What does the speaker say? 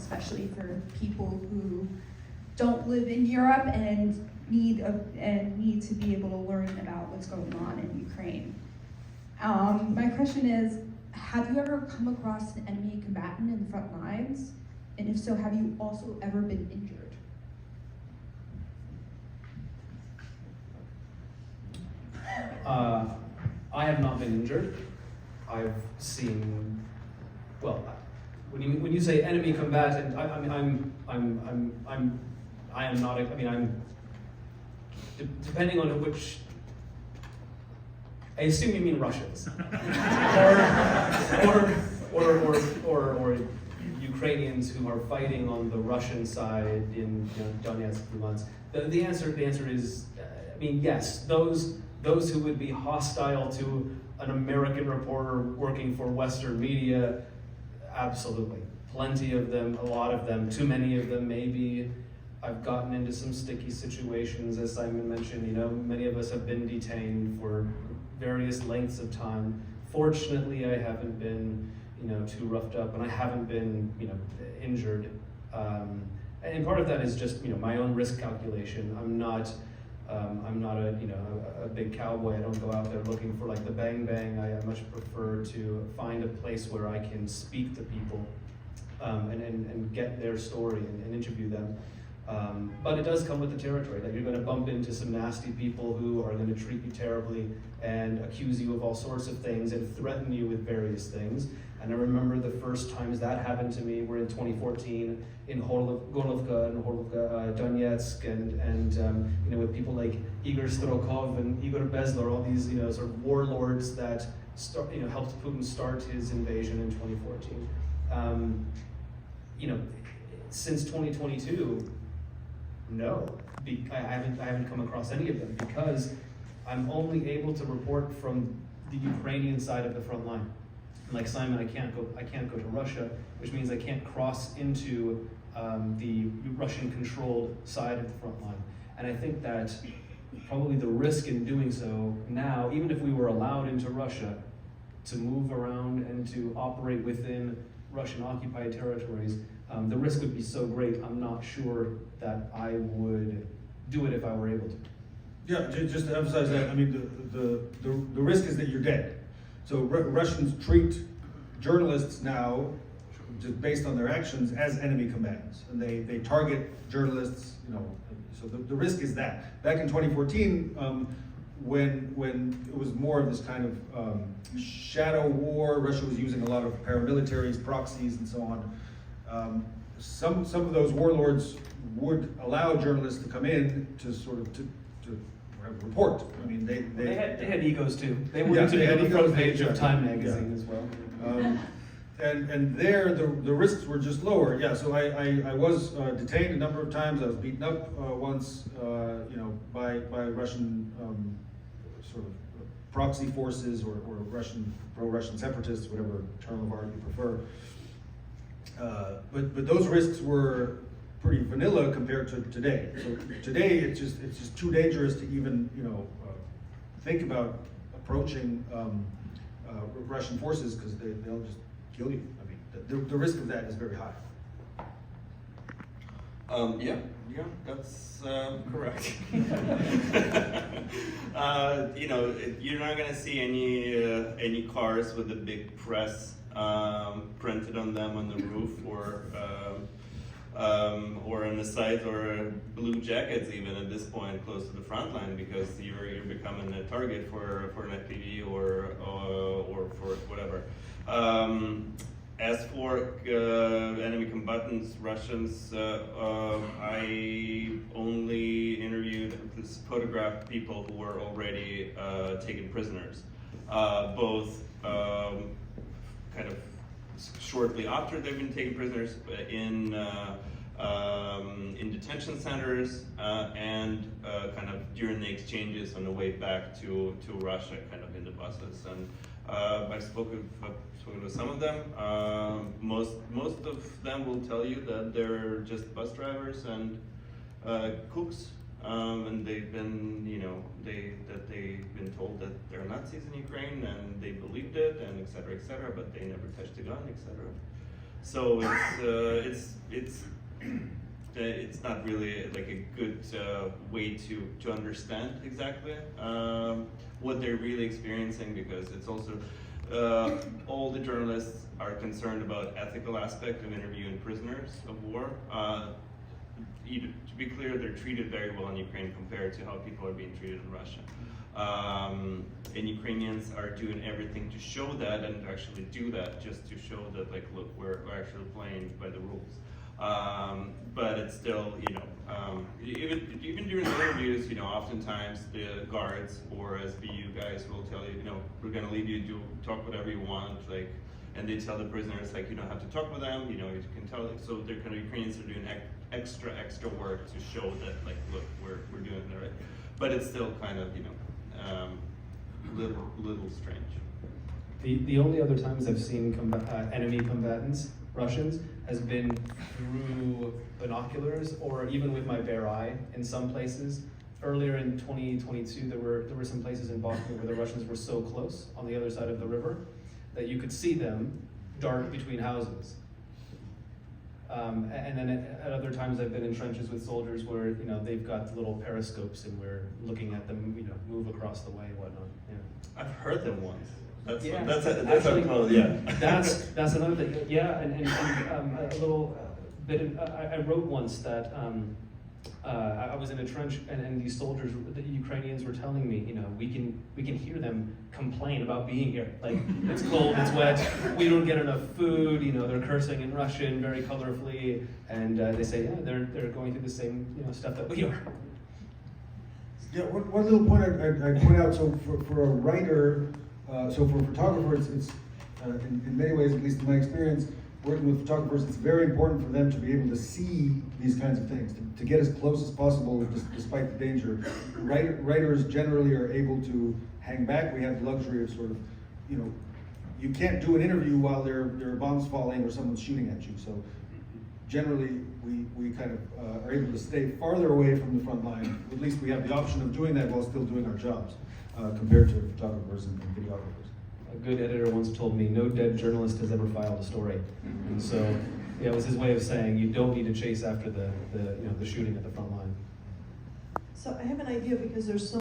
especially for people who don't live in Europe and need to be able to learn about what's going on in Ukraine. My question is, have you ever come across an enemy combatant in the front lines? And if so, have you also ever been injured? I have not been injured. I've seen, well, when you say enemy combatant, I am not. Depending on which. I assume you mean Russians, or Ukrainians who are fighting on the Russian side in Donetsk, Luhansk. The answer is, yes, those who would be hostile to an American reporter working for Western media, absolutely. Plenty of them, a lot of them, too many of them maybe. I've gotten into some sticky situations, as Simon mentioned. Many of us have been detained for various lengths of time. Fortunately, I haven't been, too roughed up, and I haven't been, injured. And part of that is just, my own risk calculation. I'm not a big cowboy. I don't go out there looking for like the bang bang. I much prefer to find a place where I can speak to people and get their story and interview them. But it does come with the territory that you're going to bump into some nasty people who are going to treat you terribly and accuse you of all sorts of things and threaten you with various things. And I remember the first times that happened to me were in 2014 in Gorlovka and Donetsk, and with people like Igor Strokov and Igor Bezler, all these sort of warlords that helped Putin start his invasion in 2014. Since 2022. No, I haven't come across any of them because I'm only able to report from the Ukrainian side of the front line. Like Simon, I can't go to Russia, which means I can't cross into the Russian-controlled side of the front line. And I think that probably the risk in doing so now, even if we were allowed into Russia to move around and to operate within Russian-occupied territories, the risk would be so great, I'm not sure that I would do it if I were able to. Yeah, just to emphasize that, the risk is that you're dead. So Russians treat journalists now, just based on their actions, as enemy combatants. And they target journalists, so the risk is that. Back in 2014, when it was more of this kind of shadow war, Russia was using a lot of paramilitaries, proxies, and so on. Some of those warlords would allow journalists to come in to sort of to report. They had egos too. They wanted to be on the front page of Time magazine as well. And there the risks were just lower. Yeah, so I was detained a number of times. I was beaten up once, by Russian sort of proxy forces or pro-Russian separatists, whatever term of art you prefer. But those risks were pretty vanilla compared to today. So today it's just too dangerous to even think about approaching Russian forces because they'll just kill you. The risk of that is very high. Yeah, that's correct. You're not gonna see any cars with a big press printed on them on the roof, or on the side, or blue jackets even at this point close to the front line, because you're becoming a target for an FPV or for whatever. As for enemy combatants, Russians, I only interviewed, photographed people who were already taken prisoners, both kind of shortly after they've been taken prisoners in detention centers and kind of during the exchanges on the way back to Russia, kind of in the buses. And I've spoken with some of them. Most of them will tell you that they're just bus drivers and cooks, and they've been, they've been told that there are Nazis in Ukraine, and they believed it, and et cetera, but they never touched a gun, et cetera. So it's not really like a good way to understand exactly what they're really experiencing, because it's also all the journalists are concerned about ethical aspect of interviewing prisoners of war. To be clear, they're treated very well in Ukraine compared to how people are being treated in Russia. And Ukrainians are doing everything to show that and to actually do that, just to show that, like, look, we're actually playing by the rules. But it's still, even during the interviews, oftentimes the guards or SBU guys will tell you, we're going to leave you to talk whatever you want, like, and they tell the prisoners, like, you don't have to talk with them, you can tell. So they're kind of, Ukrainians are doing extra work to show that, like, look, we're doing it right. But it's still kind of, little strange. The only other times I've seen enemy combatants, Russians, has been through binoculars or even with my bare eye in some places. Earlier in 2022, there were some places in Bosnia where the Russians were so close on the other side of the river that you could see them dart between houses. And then at other times I've been in trenches with soldiers where they've got little periscopes and we're looking at them move across the way and whatnot. Yeah. I've heard them once. That's Actually, yeah. That's another thing. Yeah, and a little bit. I wrote once that I was in a trench and these soldiers, the Ukrainians, were telling me, we can hear them complain about being here. Like, it's cold, it's wet, we don't get enough food. They're cursing in Russian very colorfully, and they say, yeah, they're going through the same stuff that we are. Yeah, one little point I'd point out, so for a writer, so for a photographer, it's in many ways, at least in my experience, working with photographers, it's very important for them to be able to see these kinds of things, to get as close as possible despite the danger. Writers generally are able to hang back. We have the luxury of sort of, you can't do an interview while there are bombs falling or someone's shooting at you. So generally, we kind of are able to stay farther away from the front line. At least we have the option of doing that while still doing our jobs, compared to photographers and videographers. A good editor once told me, no dead journalist has ever filed a story. And so, it was his way of saying you don't need to chase after the shooting at the front line. So I have an idea, because there's so